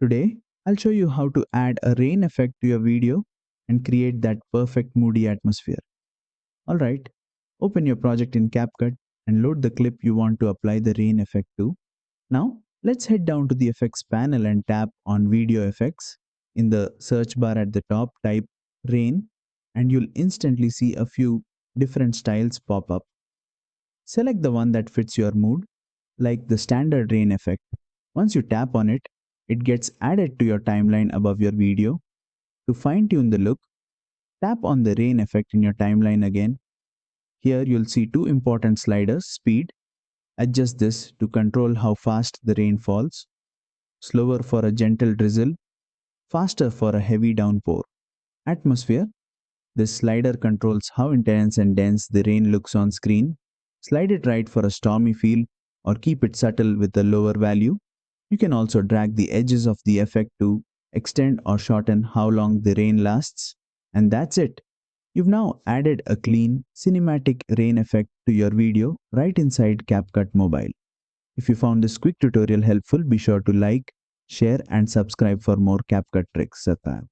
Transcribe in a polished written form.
Today, I'll show you how to add a rain effect to your video and create that perfect moody atmosphere. Alright, open your project in CapCut and load the clip you want to apply the rain effect to. Now, let's head down to the effects panel and tap on video effects. In the search bar at the top, type rain and you'll instantly see a few different styles pop up. Select the one that fits your mood, like the standard rain effect. Once you tap on it, it gets added to your timeline above your video. To fine-tune the look, tap on the rain effect in your timeline again. Here you'll see two important sliders: speed. Adjust this to control how fast the rain falls. Slower for a gentle drizzle, faster for a heavy downpour. Atmosphere. This slider controls how intense and dense the rain looks on screen. Slide it right for a stormy feel or keep it subtle with a lower value. You can also drag the edges of the effect to extend or shorten how long the rain lasts. And that's it. You've now added a clean, cinematic rain effect to your video right inside CapCut Mobile. If you found this quick tutorial helpful, be sure to like, share and subscribe for more CapCut tricks. Satya.